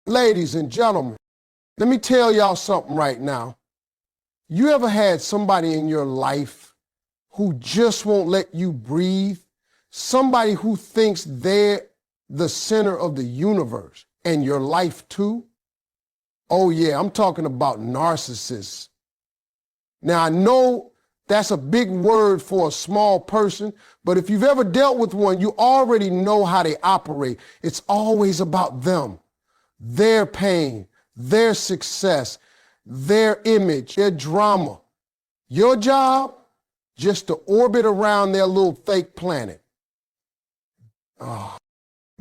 Ladies and gentlemen, let me tell y'all something right now. You ever had somebody in your life who just won't let you breathe? Somebody who thinks they're the center of the universe and your life too? Oh yeah, I'm talking about narcissists. Now I know that's a big word for a small person, but if you've ever dealt with one, you already know how they operate. It's always about them, their pain, their success, their image, their drama. Your job, just to orbit around their little fake planet.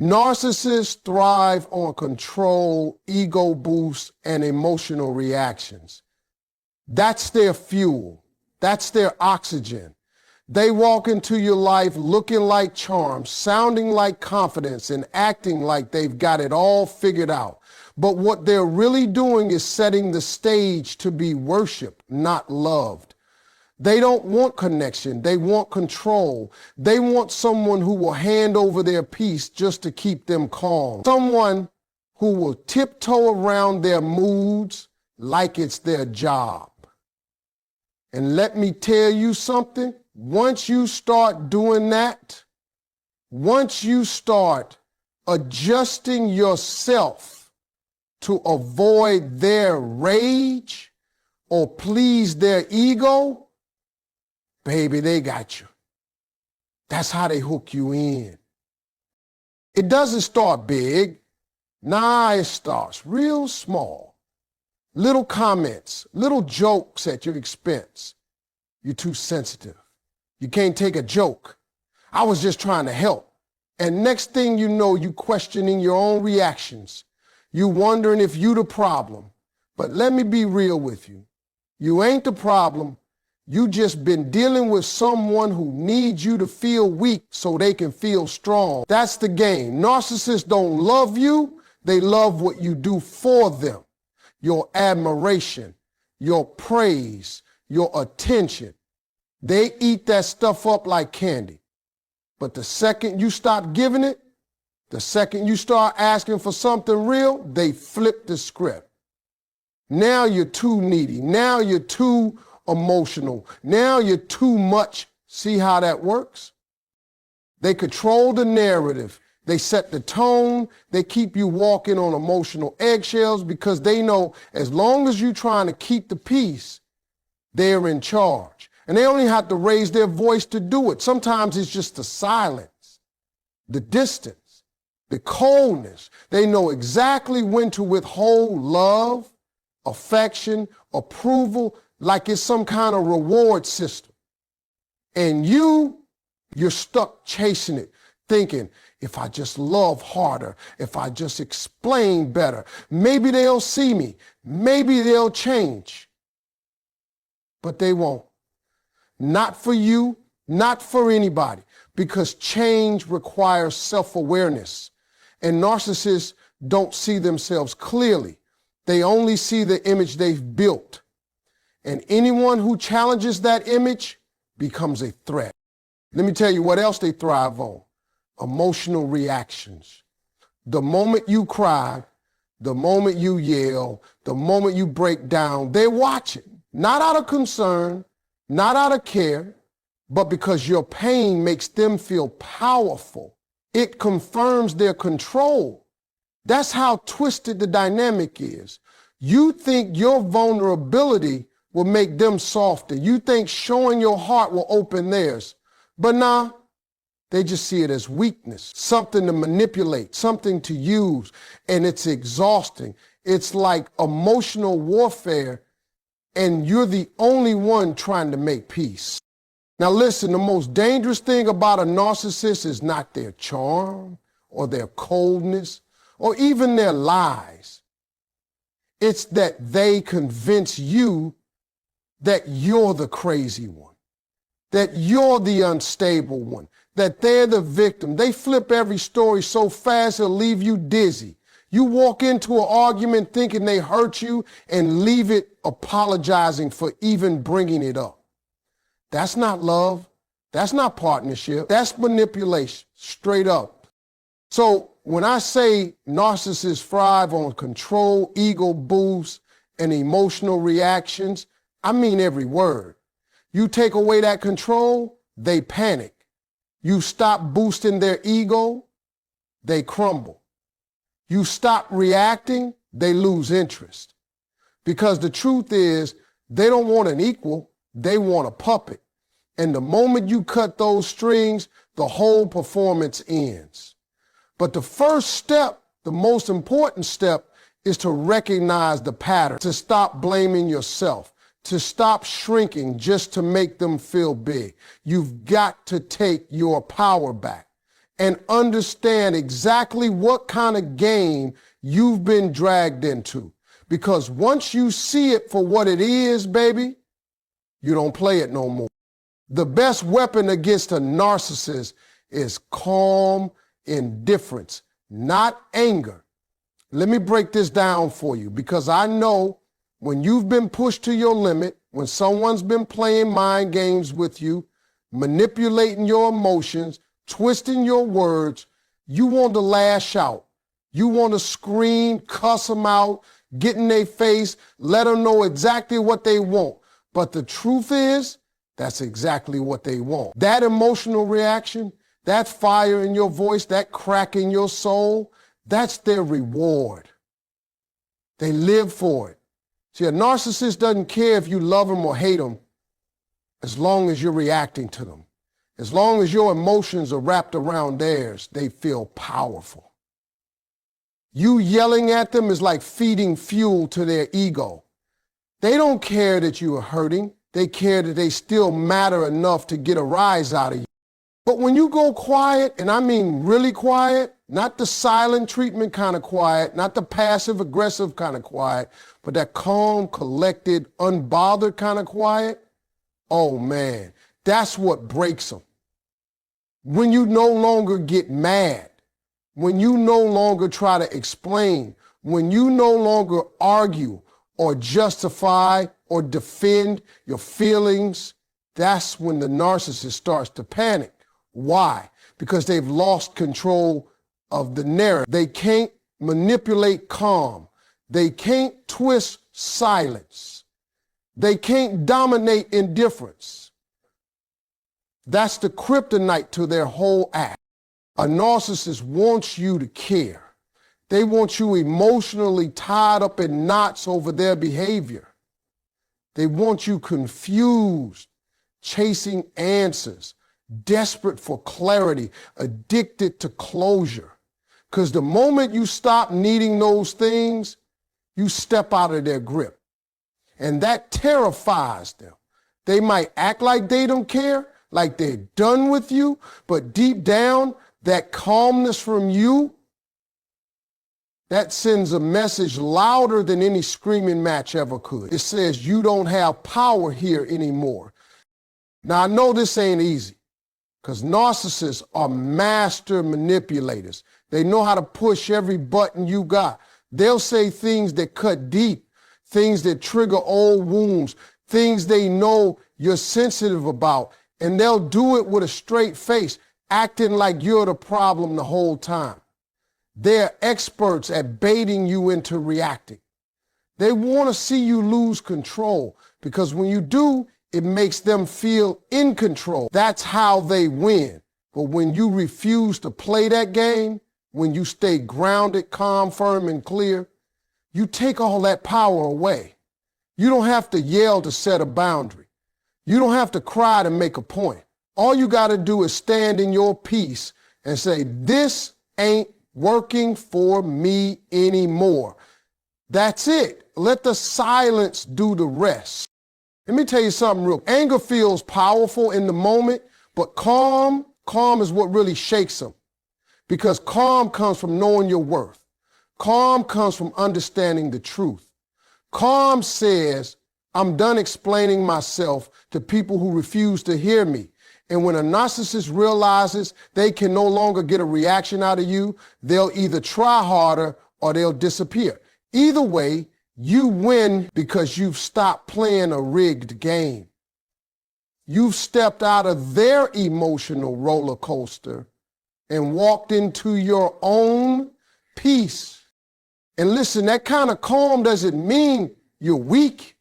Narcissists thrive on control, ego boosts, and emotional reactions. That's their fuel. That's their oxygen. They walk into your life looking like charms, sounding like confidence, and acting like they've got it all figured out. But what they're really doing is setting the stage to be worshiped, not loved. They don't want connection. They want control. They want someone who will hand over their peace just to keep them calm. Someone who will tiptoe around their moods like it's their job. And let me tell you something, once you start doing that, once you start adjusting yourself to avoid their rage or please their ego, baby, they got you. That's how they hook you in. It doesn't start big. Nah, it starts real small. Little comments, little jokes at your expense. You're too sensitive. You can't take a joke. I was just trying to help. And next thing you know, you questioning your own reactions. You wondering if you the problem. But let me be real with you. You ain't the problem. You just been dealing with someone who needs you to feel weak so they can feel strong. That's the game. Narcissists don't love you. They love what you do for them. Your admiration, your praise, your attention. They eat that stuff up like candy. But the second you stop giving it, the second you start asking for something real, they flip the script. Now you're too needy. Now you're too emotional. Now you're too much. See how that works? They control the narrative. They set the tone. They keep you walking on emotional eggshells because they know as long as you're trying to keep the peace, they're in charge. And they only have to raise their voice to do it. Sometimes it's just the silence, the distance, the coldness. They know exactly when to withhold love, affection, approval, like it's some kind of reward system. And you're stuck chasing it, thinking, if I just love harder, if I just explain better, maybe they'll see me, maybe they'll change. But they won't. Not for you, not for anybody, because change requires self-awareness. And narcissists don't see themselves clearly. They only see the image they've built. And anyone who challenges that image becomes a threat. Let me tell you what else they thrive on. Emotional reactions. The moment you cry, the moment you yell, the moment you break down, they're watching. Not out of concern, not out of care, but because your pain makes them feel powerful. It confirms their control. That's how twisted the dynamic is. You think your vulnerability will make them softer. You think showing your heart will open theirs. But nah, they just see it as weakness, something to manipulate, something to use, and it's exhausting. It's like emotional warfare, and you're the only one trying to make peace. Now listen, the most dangerous thing about a narcissist is not their charm or their coldness or even their lies. It's that they convince you that you're the crazy one, that you're the unstable one, that they're the victim. They flip every story so fast it'll leave you dizzy. You walk into an argument thinking they hurt you and leave it apologizing for even bringing it up. That's not love. That's not partnership. That's manipulation, straight up. So when I say narcissists thrive on control, ego boosts, and emotional reactions, I mean every word. You take away that control, they panic. You stop boosting their ego, they crumble. You stop reacting, they lose interest. Because the truth is, they don't want an equal, they want a puppet. And the moment you cut those strings, the whole performance ends. But the first step, the most important step, is to recognize the pattern, to stop blaming yourself, to stop shrinking just to make them feel big. You've got to take your power back and understand exactly what kind of game you've been dragged into. Because once you see it for what it is, baby, you don't play it no more. The best weapon against a narcissist is calm indifference, not anger. Let me break this down for you, because I know when you've been pushed to your limit, when someone's been playing mind games with you, manipulating your emotions, twisting your words, you want to lash out. You want to scream, cuss them out, get in their face, let them know exactly what they want. But the truth is, that's exactly what they want. That emotional reaction, that fire in your voice, that crack in your soul, that's their reward. They live for it. See, a narcissist doesn't care if you love them or hate them, as long as you're reacting to them. As long as your emotions are wrapped around theirs, they feel powerful. You yelling at them is like feeding fuel to their ego. They don't care that you are hurting. They care that they still matter enough to get a rise out of you. But when you go quiet, and I mean really quiet, not the silent treatment kind of quiet, not the passive aggressive kind of quiet, but that calm, collected, unbothered kind of quiet, oh man, that's what breaks them. When you no longer get mad, when you no longer try to explain, when you no longer argue or justify or defend your feelings, that's when the narcissist starts to panic. Why? Because they've lost control of the narrative. They can't manipulate calm. They can't twist silence. They can't dominate indifference. That's the kryptonite to their whole act. A narcissist wants you to care. They want you emotionally tied up in knots over their behavior. They want you confused, chasing answers, desperate for clarity, addicted to closure. Because the moment you stop needing those things, you step out of their grip. And that terrifies them. They might act like they don't care, like they're done with you, but deep down, that calmness from you, that sends a message louder than any screaming match ever could. It says you don't have power here anymore. Now, I know this ain't easy, because narcissists are master manipulators. They know how to push every button you got. They'll say things that cut deep, things that trigger old wounds, things they know you're sensitive about, and they'll do it with a straight face, acting like you're the problem the whole time. They're experts at baiting you into reacting. They want to see you lose control, because when you do, it makes them feel in control. That's how they win. But when you refuse to play that game, when you stay grounded, calm, firm, and clear, you take all that power away. You don't have to yell to set a boundary. You don't have to cry to make a point. All you got to do is stand in your peace and say, this ain't working for me anymore. That's it. Let the silence do the rest. Let me tell you something real. Anger feels powerful in the moment, but calm is what really shakes them. Because calm comes from knowing your worth. Calm comes from understanding the truth. Calm says, I'm done explaining myself to people who refuse to hear me. And when a narcissist realizes they can no longer get a reaction out of you, they'll either try harder or they'll disappear. Either way, you win because you've stopped playing a rigged game. You've stepped out of their emotional roller coaster and walked into your own peace. And listen, that kind of calm doesn't mean you're weak.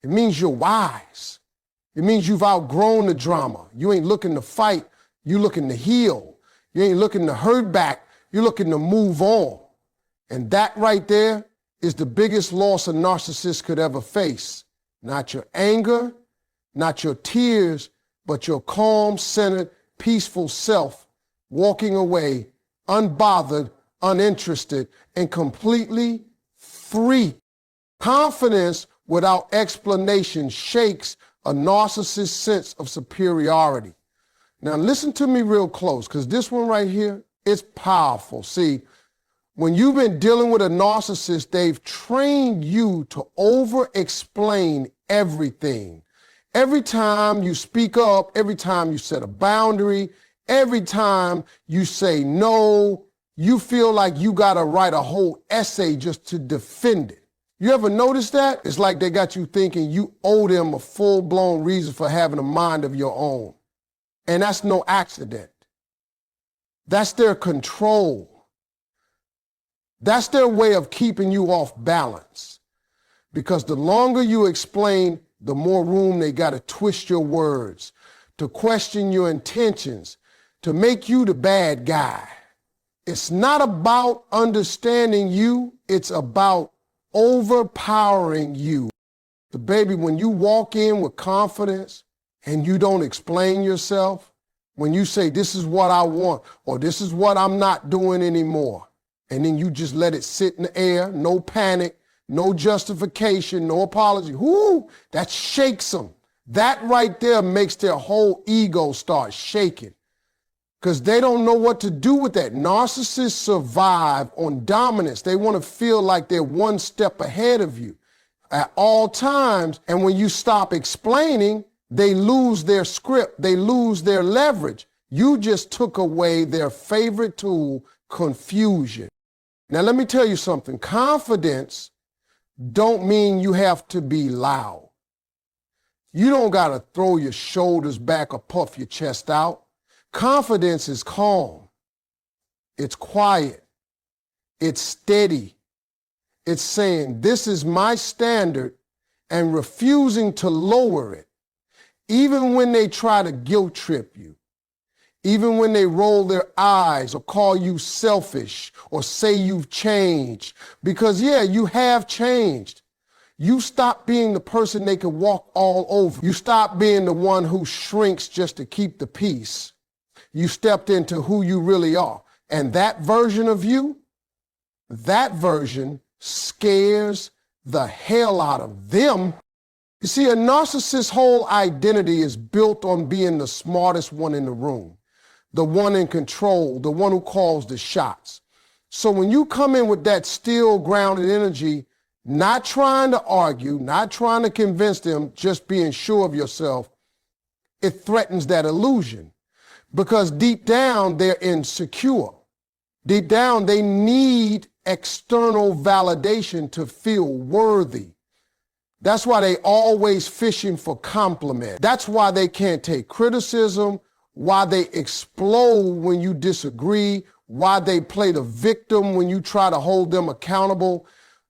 It means you're wise. It means you've outgrown the drama. You ain't looking to fight. You looking to heal. You ain't looking to hurt back. You're looking to move on. And that right there is the biggest loss a narcissist could ever face. Not your anger, not your tears, but your calm, centered, peaceful self walking away, unbothered, uninterested, and completely free. Confidence without explanation shakes a narcissist's sense of superiority. Now listen to me real close, because this one right here, it's powerful. See, when you've been dealing with a narcissist, they've trained you to over-explain everything. Every time you speak up, every time you set a boundary, every time you say no, you feel like you gotta write a whole essay just to defend it. You ever notice that? It's like they got you thinking you owe them a full-blown reason for having a mind of your own. And that's no accident. That's their control. That's their way of keeping you off balance. Because the longer you explain, the more room they got to twist your words, to question your intentions, to make you the bad guy. It's not about understanding you, it's about overpowering you. The baby, when you walk in with confidence and you don't explain yourself, when you say, this is what I want, or this is what I'm not doing anymore, and then you just let it sit in the air, no panic, no justification, no apology, that shakes them. That right there makes their whole ego start shaking, because they don't know what to do with that. Narcissists survive on dominance. They want to feel like they're one step ahead of you at all times. And when you stop explaining, they lose their script. They lose their leverage. You just took away their favorite tool, confusion. Now, let me tell you something. Confidence don't mean you have to be loud. You don't got to throw your shoulders back or puff your chest out. Confidence is calm. It's quiet. It's steady. It's saying, this is my standard, and refusing to lower it. Even when they try to guilt trip you, even when they roll their eyes or call you selfish or say you've changed, because yeah, you have changed. You stopped being the person they could walk all over. You stopped being the one who shrinks just to keep the peace. You stepped into who you really are. And that version of you, that version scares the hell out of them. You see, a narcissist's whole identity is built on being the smartest one in the room, the one in control, the one who calls the shots. So when you come in with that still, grounded energy, not trying to argue, not trying to convince them, just being sure of yourself, it threatens that illusion. Because deep down, they're insecure. Deep down, they need external validation to feel worthy. That's why they always fishing for compliment. That's why they can't take criticism, why they explode when you disagree, why they play the victim when you try to hold them accountable.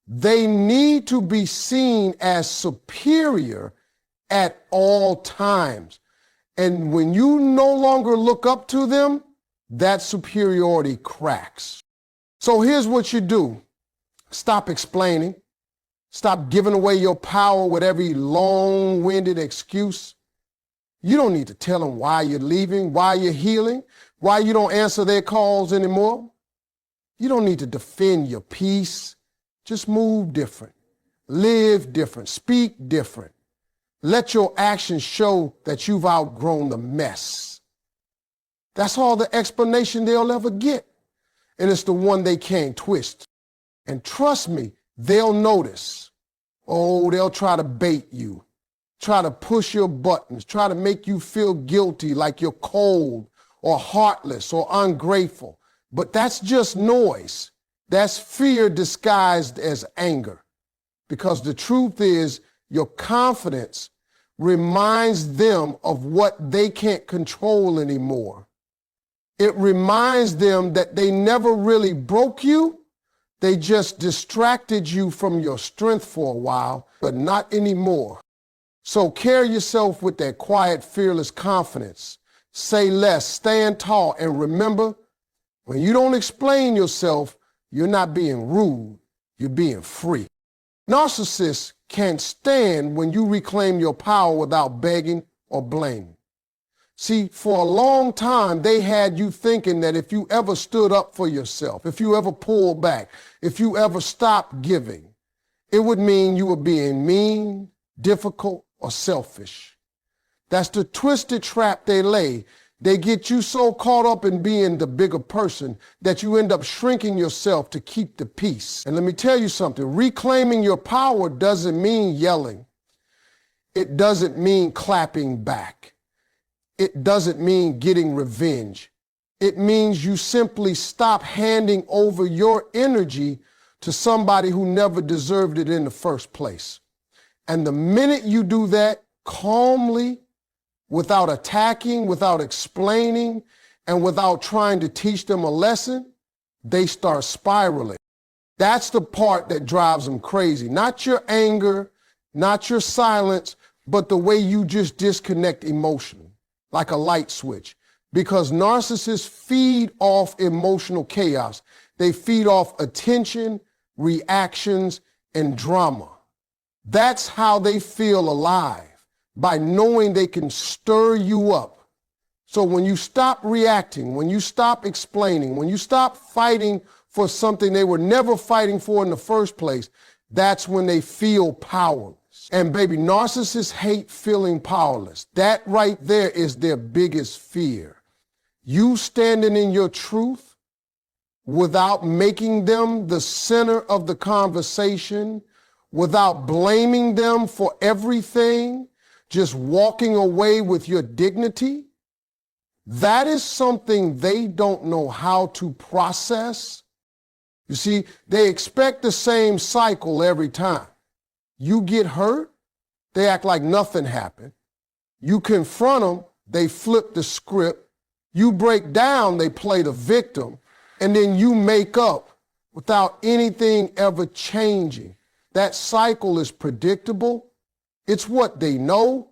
They need to be seen as superior at all times. And when you no longer look up to them, that superiority cracks. So here's what you do. Stop explaining. Stop giving away your power with every long-winded excuse. You don't need to tell them why you're leaving, why you're healing, why you don't answer their calls anymore. You don't need to defend your peace. Just move different. Live different. Speak different. Let your actions show that you've outgrown the mess. That's all the explanation they'll ever get. And it's the one they can't twist. And trust me, they'll notice. Oh, they'll try to bait you, try to push your buttons, try to make you feel guilty, like you're cold or heartless or ungrateful. But that's just noise. That's fear disguised as anger. Because the truth is, your confidence reminds them of what they can't control anymore. It reminds them that they never really broke you. They just distracted you from your strength for a while, but not anymore. So carry yourself with that quiet, fearless confidence. Say less, stand tall, and remember, when you don't explain yourself, you're not being rude, you're being free. Narcissists can't stand when you reclaim your power without begging or blaming. See, for a long time, they had you thinking that if you ever stood up for yourself, if you ever pulled back, if you ever stopped giving, it would mean you were being mean, difficult, or selfish. That's the twisted trap they lay. They get you so caught up in being the bigger person that you end up shrinking yourself to keep the peace. And let me tell you something, reclaiming your power doesn't mean yelling. It doesn't mean clapping back. It doesn't mean getting revenge. It means you simply stop handing over your energy to somebody who never deserved it in the first place. And the minute you do that calmly, without attacking, without explaining, and without trying to teach them a lesson, they start spiraling. That's the part that drives them crazy. Not your anger, not your silence, but the way you just disconnect emotionally, like a light switch. Because narcissists feed off emotional chaos. They feed off attention, reactions, and drama. That's how they feel alive, by knowing they can stir you up. So when you stop reacting, when you stop explaining, when you stop fighting for something they were never fighting for in the first place, that's when they feel powerless. And baby, narcissists hate feeling powerless. That right there is their biggest fear. You standing in your truth without making them the center of the conversation, without blaming them for everything, just walking away with your dignity, that is something they don't know how to process. You see, they expect the same cycle every time. You get hurt, they act like nothing happened. You confront them, they flip the script. You break down, they play the victim. And then you make up without anything ever changing. That cycle is predictable. It's what they know.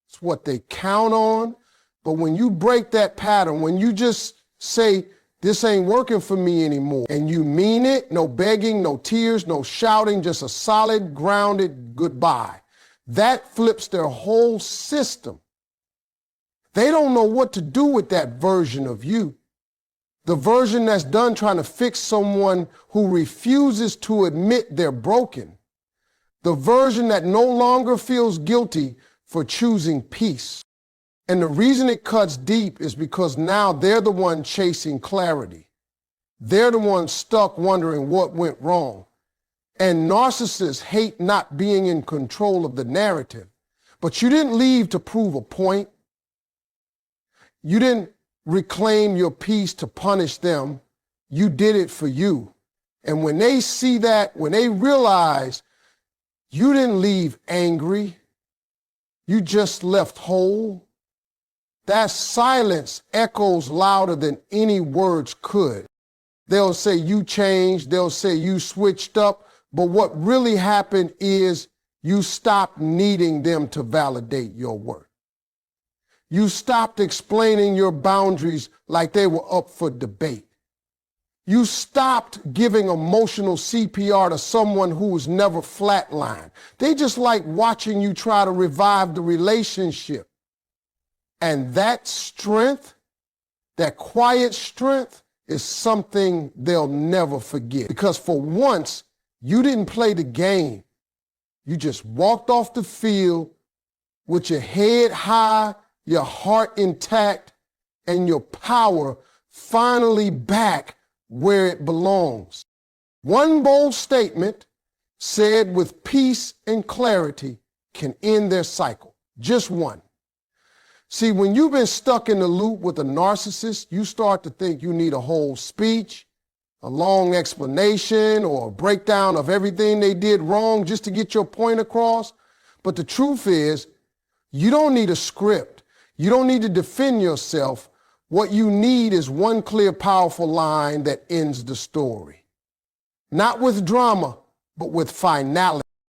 It's what they count on. But when you break that pattern, when you just say, this ain't working for me anymore, and you mean it, no begging, no tears, no shouting, just a solid, grounded goodbye, that flips their whole system. They don't know what to do with that version of you. The version that's done trying to fix someone who refuses to admit they're broken. The version that no longer feels guilty for choosing peace. And the reason it cuts deep is because now they're the one chasing clarity. They're the one stuck wondering what went wrong. And narcissists hate not being in control of the narrative. But you didn't leave to prove a point. You didn't reclaim your peace to punish them. You did it for you. And when they see that, when they realize you didn't leave angry, you just left whole, that silence echoes louder than any words could. They'll say you changed, they'll say you switched up, but what really happened is you stopped needing them to validate your worth. You stopped explaining your boundaries like they were up for debate. You stopped giving emotional CPR to someone who was never flatlined. They just like watching you try to revive the relationship. And that strength, that quiet strength, is something they'll never forget. Because for once, you didn't play the game. You just walked off the field with your head high, your heart intact, and your power finally back where it belongs. One bold statement said with peace and clarity can end their cycle. Just one. See, when you've been stuck in the loop with a narcissist, you start to think you need a whole speech, a long explanation, or a breakdown of everything they did wrong just to get your point across. But the truth is, you don't need a script. You don't need to defend yourself. What you need is one clear, powerful line that ends the story. Not with drama, but with finality.